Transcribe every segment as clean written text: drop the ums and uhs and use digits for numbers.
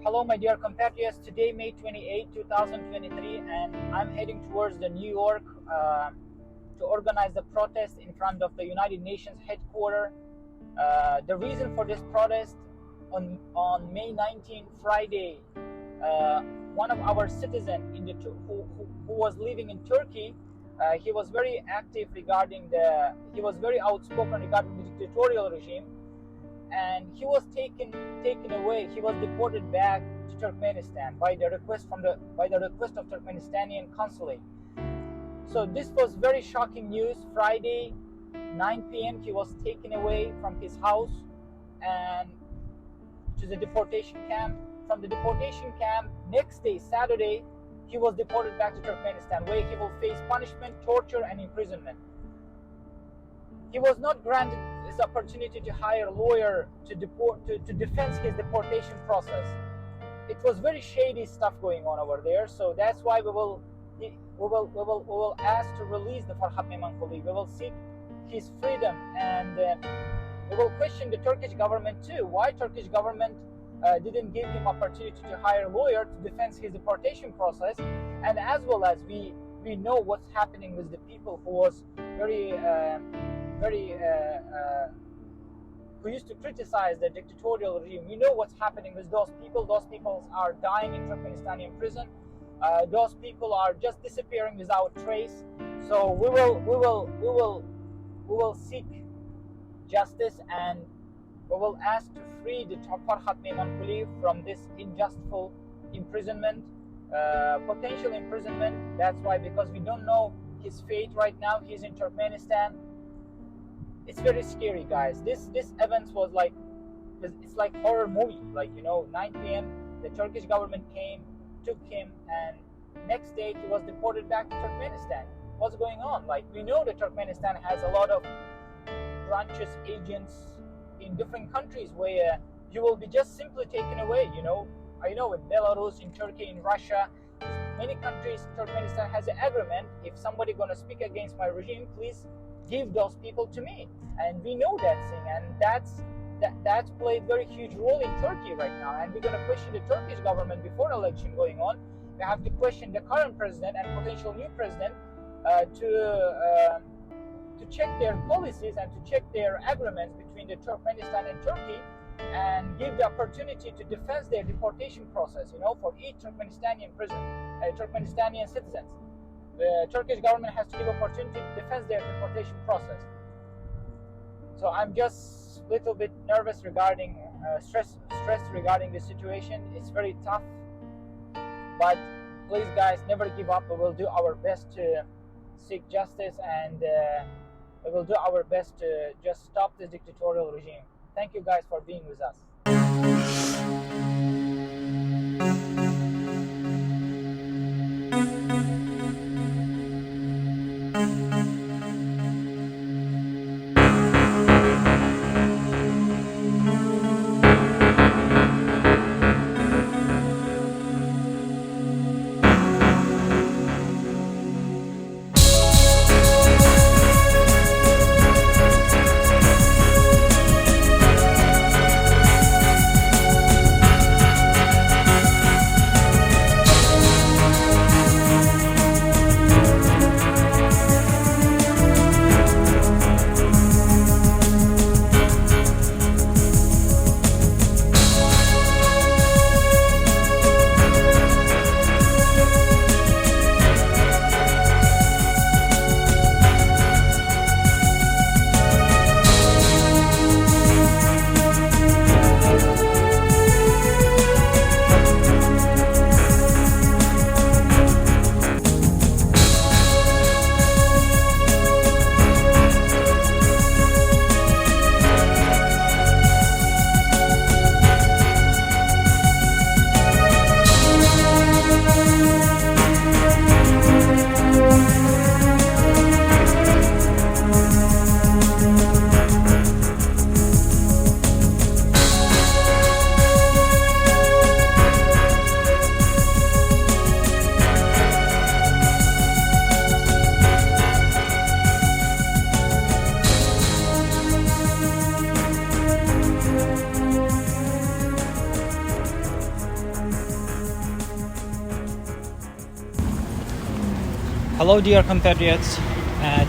Hello, my dear compatriots. Today, May 28, 2023, and I'm heading towards the New York to organize the protest in front of the United Nations headquarters. The reason for this protest, on May 19, Friday, one of our citizens who was living in Turkey, he was very active he was very outspoken regarding the dictatorial regime, and he was taken away. He was deported back to Turkmenistan by the request of Turkmenistanian consulate. So this was very shocking news. Friday, 9 p.m. he was taken away from his house and to the deportation camp. From the deportation camp, next day, Saturday, he was deported back to Turkmenistan, where he will face punishment, torture, and imprisonment. He was not granted this opportunity to hire a lawyer to defend his deportation process. It was very shady stuff going on over there. So that's why we will ask to release the Farhad Meymankulyyev. We will seek his freedom, and we will question the Turkish government too. Why Turkish government didn't give him opportunity to hire a lawyer to defend his deportation process, and as well as we know what's happening with the people who was who used to criticize the dictatorial regime. We know what's happening with those people. Those people are dying in Turkmenistani prison. Those people are just disappearing without trace. So we will seek justice, and we will ask to free the Farhad Meymankulyyev from this unjustful imprisonment, potential imprisonment. That's why, because we don't know his fate right now. He's in Turkmenistan. It's very scary, guys. This event was like, it's like horror movie. 9 p.m. the Turkish government came, took him, and next day he was deported back to Turkmenistan. What's going on? We know that Turkmenistan has a lot of branches, agents in different countries where you will be just simply taken away. I know in Belarus, in Turkey, in Russia, many countries, Turkmenistan has an agreement. If somebody gonna speak against my regime, please give those people to me. And we know that thing, and that's played very huge role in Turkey right now. And we're gonna question the Turkish government before election going on. We have to question the current president and potential new president to check their policies and to check their agreements between the Turkmenistan and Turkey, and give the opportunity to defend their deportation process, for each Turkmenistanian citizens. The Turkish government has to give opportunity to defend their deportation process. So I'm just a little bit nervous regarding stressed regarding the situation. It's very tough, but please, guys, never give up. We will do our best to seek justice, and we will do our best to just stop this dictatorial regime. Thank you, guys, for being with us. Hello, dear compatriots.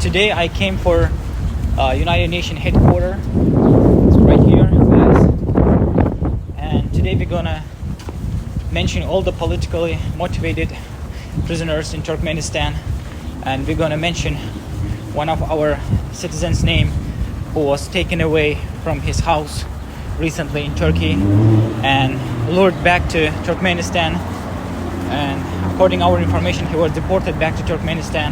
Today I came for United Nations headquarters. It's right here, guys. And today we're gonna mention all the politically motivated prisoners in Turkmenistan, and we're gonna mention one of our citizens' name who was taken away from his house recently in Turkey and lured back to Turkmenistan. And according to our information, he was deported back to Turkmenistan,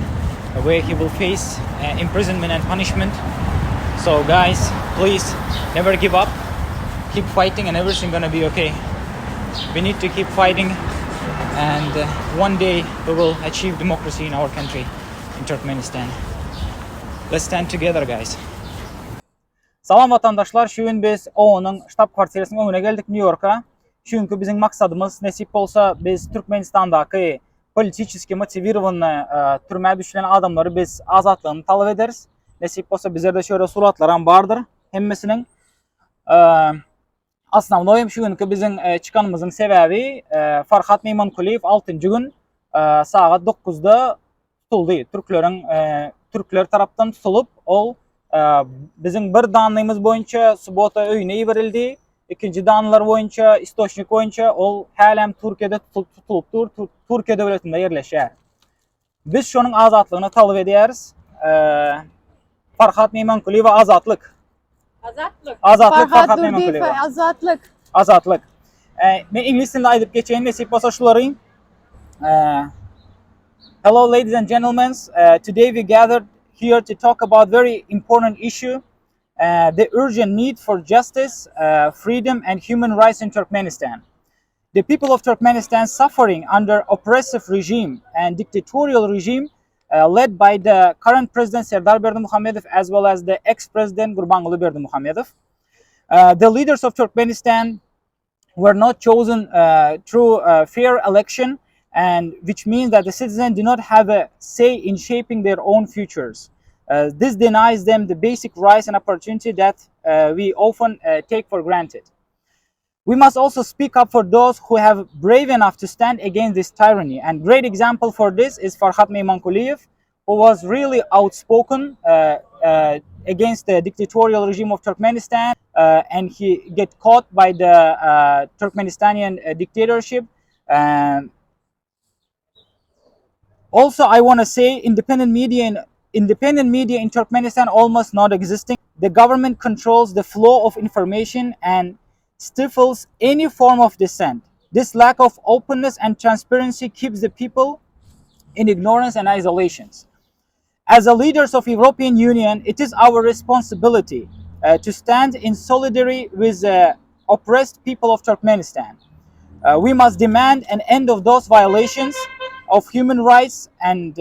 where he will face imprisonment and punishment. So guys, please never give up. Keep fighting and everything's gonna be okay. We need to keep fighting, and one day we will achieve democracy in our country, in Turkmenistan. Let's stand together, guys. Salam vatandaşlar, şu gün biz OON'un ştab kvartirasının önüne geldik, New York'a. Çünkü bizim maksadımız, nasip olsa biz Türkmenistan'daki politiski motivirованные türmeye düşülen adamları biz azatlığını talep ederiz. Nasip olsa bizlerde şöyle suratlar vardır hemmesinin. Основной şu günkü bizim çıkanımızın sebebi Farhad Meymankulyyev 6. gün saat 9'da tutuldu. Türkler taraftan tutulup ol bizim bir danlığımız boyunca subota öyüne verildi. İkinci danlar boyunca, istoşnik boyunca ol halen Türkiye'de tutuluptur. Türkiye devletinde yerleşer. Biz şunun azatlığını talep ederiz. Farhad Meymankulyyev ve Azatlyk. Azatlyk Farhad Meymankulyyev. Azatlyk. Ben İngiliz dilinde ayıp geçeyim. Nasip olsa şuları. Hello, ladies and gentlemen. Today we gathered here to talk about very important issue. The urgent need for justice, freedom, and human rights in Turkmenistan. The people of Turkmenistan suffering under oppressive regime and dictatorial regime led by the current president Serdar Berdimuhamedov as well as the ex-president Gurbanguly Berdimuhamedov. The leaders of Turkmenistan were not chosen through fair election, and which means that the citizens do not have a say in shaping their own futures. This denies them the basic rights and opportunity that we often take for granted. We must also speak up for those who have brave enough to stand against this tyranny. And great example for this is Farhad Meymankulyyev, who was really outspoken against the dictatorial regime of Turkmenistan, and he get caught by the Turkmenistanian dictatorship. Also, I want to say independent media in Turkmenistan almost not existing. The government controls the flow of information and stifles any form of dissent. This lack of openness and transparency keeps the people in ignorance and isolation. As the leaders of European Union, it is our responsibility to stand in solidarity with the oppressed people of Turkmenistan. We must demand an end of those violations of human rights and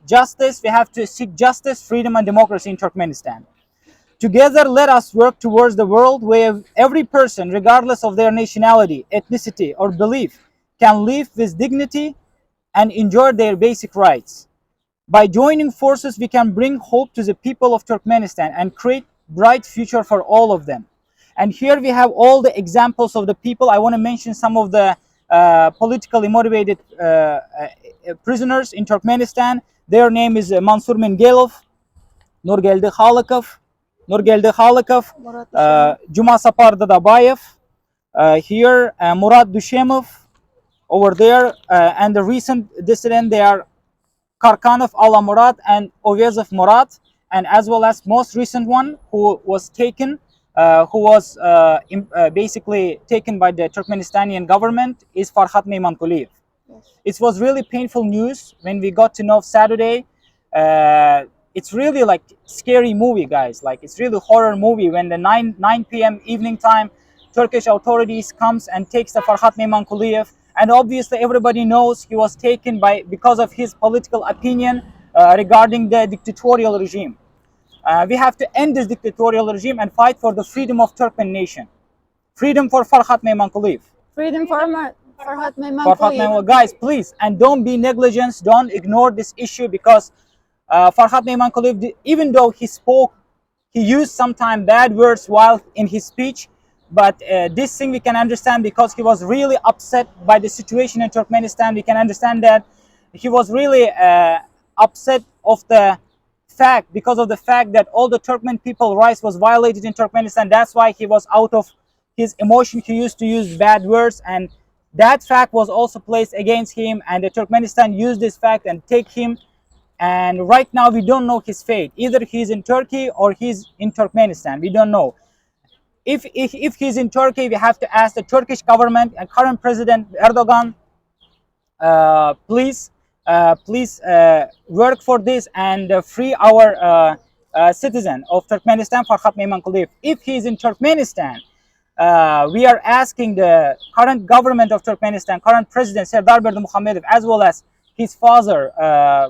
justice. We have to seek justice, freedom, and democracy in Turkmenistan. Together, let us work towards the world where every person, regardless of their nationality, ethnicity, or belief, can live with dignity and enjoy their basic rights. By joining forces, we can bring hope to the people of Turkmenistan and create a bright future for all of them. And here we have all the examples of the people. I want to mention some of the politically motivated prisoners in Turkmenistan. Their name is Mansur Mengelov, Nurgeldi Khalikov, Juma Sapar Dadabayev, here Murad Dushemov, over there, and the recent dissident, they are Karkanov Ala Murad and Ovezov Murad, and as well as most recent one who was taken, who was basically taken by the Turkmenistanian government, is Farhad Meymankulyyev. Yes. It was really painful news when we got to know Saturday. It's really like scary movie, guys. Like it's really horror movie when the 9 p.m. evening time, Turkish authorities comes and takes the Farhad Meymankulyyev, and obviously everybody knows he was taken because of his political opinion regarding the dictatorial regime. We have to end this dictatorial regime and fight for the freedom of Turkmen nation. Freedom for Farhad Meymankulyyev. Freedom for Farhad Meymankulyyev. Guys, please, and don't be negligent. Don't ignore this issue, because Farhad Meymankulyyev, even though he used sometimes bad words while in his speech, but this thing we can understand because he was really upset by the situation in Turkmenistan. We can understand that he was really upset of the fact, because of the fact that all the Turkmen people rights was violated in Turkmenistan. That's why he was out of his emotion. He used to use bad words, and that fact was also placed against him, and the Turkmenistan used this fact and take him. And right now we don't know his fate. Either he's in Turkey or he's in Turkmenistan. We don't know. If he's in Turkey, we have to ask the Turkish government and current President Erdogan, please work for this and free our citizen of Turkmenistan, Farhad Meymankulyyev. If he is in Turkmenistan, we are asking the current government of Turkmenistan, current President Serdar Berdimuhamedov, as well as his father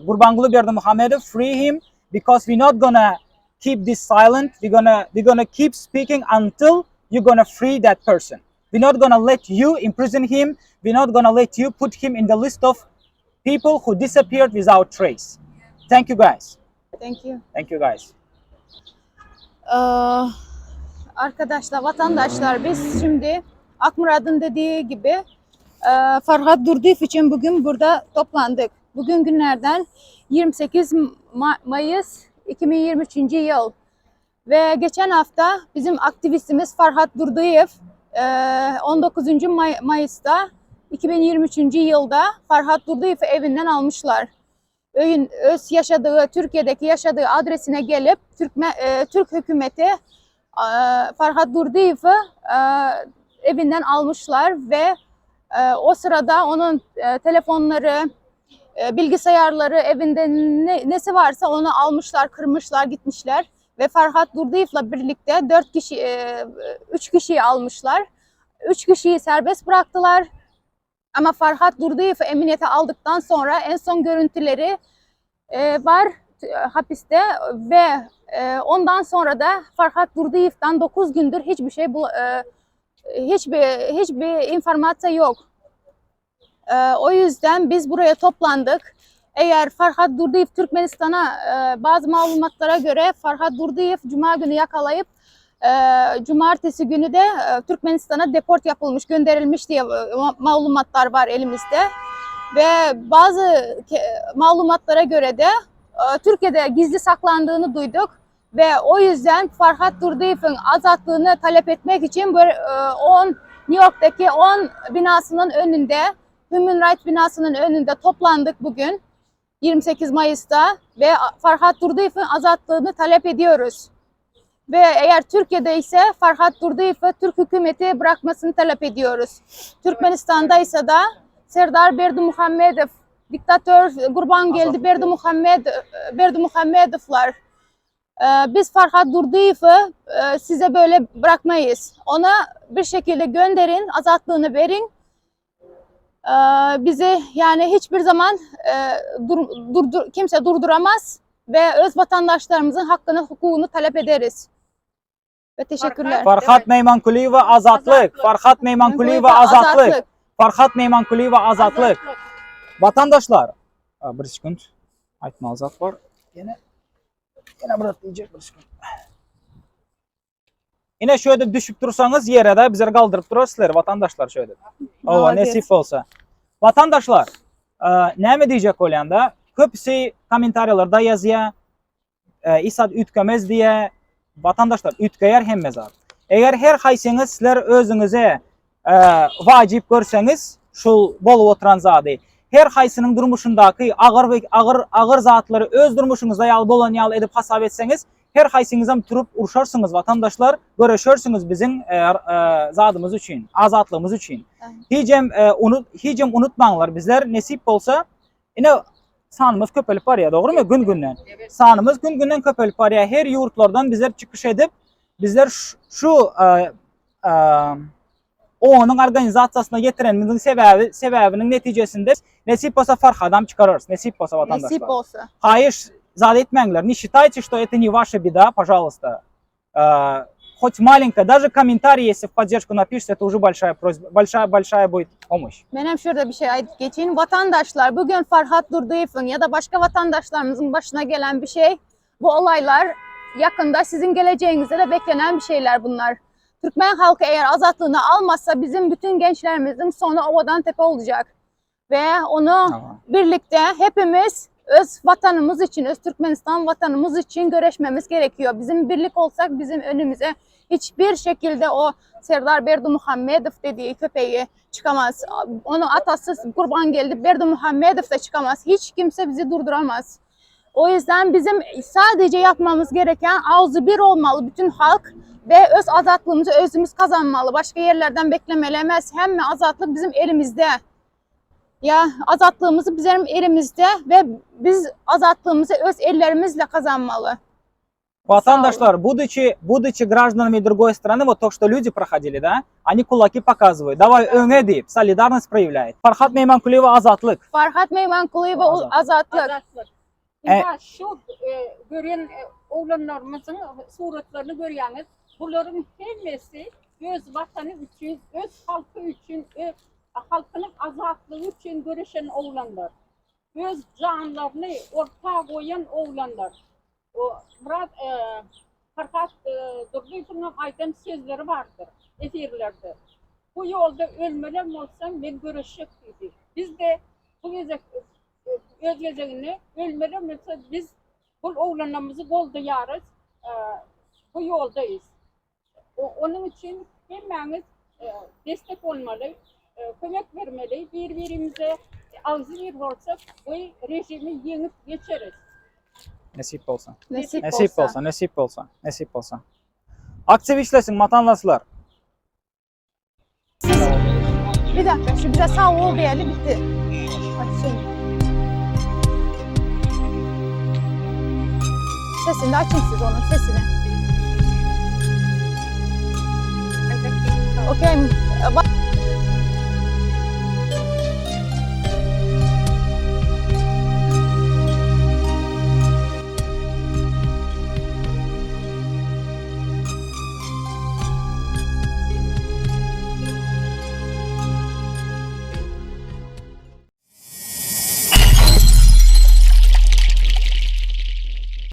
Gurbanguly Berdimuhamedov, free him, because we're not gonna keep this silent. We're gonna keep speaking until you're gonna free that person. We're not gonna let you imprison him. We're not gonna let you put him in the list of people who disappeared without trace. Thank you guys. Thank you. Thank you guys. Arkadaşlar, vatandaşlar, biz şimdi Akmurad'ın dediği gibi Farhad Durduyev için bugün burada toplandık. Bugün günlerden 28 Mayıs 2023 yıl ve geçen hafta bizim aktivistimiz Farhad Durduyev 19. Mayıs'ta 2023 yılda Farhad Durduyev'i evinden almışlar. Öz yaşadığı, Türkiye'deki yaşadığı adresine gelip Türk hükümeti Farhad Durduyev'i evinden almışlar ve o sırada onun telefonları, bilgisayarları, evinde nesi varsa onu almışlar, kırmışlar, gitmişler ve Farhad Durduyev'le birlikte 3 kişiyi almışlar. 3 kişiyi serbest bıraktılar. Ama Farhad Durduyev'i emniyete aldıktan sonra en son görüntüleri var hapiste ve ondan sonra da Farhad Durduyev'den 9 gündür hiçbir informasyon yok. O yüzden biz buraya toplandık. Eğer Farhad Durduyev Türkmenistan'a bazı malumatlara göre Farhad Durduyev Cuma günü yakalayıp Cumartesi günü de Türkmenistan'a deport yapılmış, gönderilmiş diye malumatlar var elimizde. Ve bazı malumatlara göre de Türkiye'de gizli saklandığını duyduk. Ve o yüzden Farhad Durduyev'in azatlığını talep etmek için New York'taki 10 binasının önünde, Human Rights binasının önünde toplandık bugün 28 Mayıs'ta ve Farhad Durduyev'in azatlığını talep ediyoruz. Ve eğer Türkiye'de ise Farhad Durduyev'i Türk hükümeti bırakmasını talep ediyoruz. Türkmenistan'da ise de Serdar Berdimuhamedov, diktatör Gurbanguly Berdimuhamedovlar. Biz Farhad Durduyev'i size böyle bırakmayız. Ona bir şekilde gönderin, azatlığını verin. Bizi yani hiçbir zaman kimse durduramaz ve öz vatandaşlarımızın hakkını, hukukunu talep ederiz. Ve teşekkürler. Farhad Meymankulyyev azatlık. Farhad Meymankulyyev azatlık. Farhad Meymankulyyev azatlık. Vatandaşlar. Bir sekund. Aytma azat var. Yine bırak diyecek bir sekund. Yine şöyle düşüp dursanız yere de bizleri kaldırıp durursunuz vatandaşlar şöyle. Ova nesip olsa. Vatandaşlar ne mi diyecek olanda? Köpüsü komentarlarda yazıya İsad ütkömez diye vatandaşlar ütköyer hemmezar. Eğer her hayseniz sizler özünüze vacip görseniz şu bol oturan zadı. Her haysının durmuşundaki ağır zatları öz durmuşunuzda yal bolan yal edip hasap etseniz her haysinizden turup uruşarsınız vatandaşlar, görüşürsünüz bizim zadımız için, azatlığımız için. Hicem unutmayınlar, bizler nesip olsa yine sanımız köpelip var ya, doğru mu? Gün günden. Evet. Sanımız gün günden köpelip var ya, her yurtlardan bizler çıkış edip bizler şu onun organizasyasına getirenimizin sebebinin neticesinde nesip olsa Farhad'dan çıkarırız. Nesip olsa vatandaşlar. Nesip olsa. Hayır, зад этмеңлер. Не считайте, что это не ваша беда, пожалуйста. Хоть маленькая, даже комментарий, если в поддержку напишите, это уже большая просьба, большая будет помощь. Benim şurada bir şey geçeyim. Vatandaşlar, bugün Farhad Durduyev'in ya da başka vatandaşlarımızın başına gelen bir şey, bu olaylar yakında sizin geleceğinizde de beklenen bir şeyler bunlar. Türkmen halkı eğer azatlığını almazsa bizim bütün gençlerimizin sonu ovadan tepe olacak. Ve onu birlikte hepimiz öz vatanımız için, öz Türkmenistan vatanımız için görüşmemiz gerekiyor. Bizim birlik olsak bizim önümüze hiçbir şekilde o Serdar Berdimuhamedov dediği köpeği çıkamaz. Onun atası kurban geldi, Berdimuhamedov da çıkamaz. Hiç kimse bizi durduramaz. O yüzden bizim sadece yapmamız gereken ağzı bir olmalı bütün halk ve öz azatlığımızı özümüz kazanmalı. Başka yerlerden beklemelemez. Hem azatlık bizim elimizde. Ya azatlığımızı bizim elimizde ve biz azatlığımızı öz ellerimizle kazanmalı. Vatandaşlar, будучи гражданами другой страны, вот то, что люди проходили, да, они кулаки показывают. Давай öne deyip, solidarность проявляет. Farhad Meymankulyyev Azatlyk. Farhad Meymankulyyev Azatlyk. Şu gören oğlanlarımızın suratlarını görüyorsunuz. Bunların hepsi öz vatanı için, öz halkı için, halkının azatlığı için görüşen oğlanlar. Öz canlarını ortaya koyan oğlanlar. Farhad Durdiyev'in aydan sözleri vardır esirlerde. Bu yolda ölmelem olsam ben görüşecek dedi. Biz de bu öz gezegenine ölmelem olsa biz bu oğlanlarımızı koldayarız. Bu yoldayız. Onun için hemimiz destek olmalı, kömek vermeli, birbirimize ağzı bir olsak bu rejimi yenip geçeriz. Nasip olsa. Nasip olsa. Aktif işlesin vatandaşlar. Bir dakika şu bize sağ ol diyelim bitti. Hadi söyle. Sesini de açın siz onun sesini. Okay.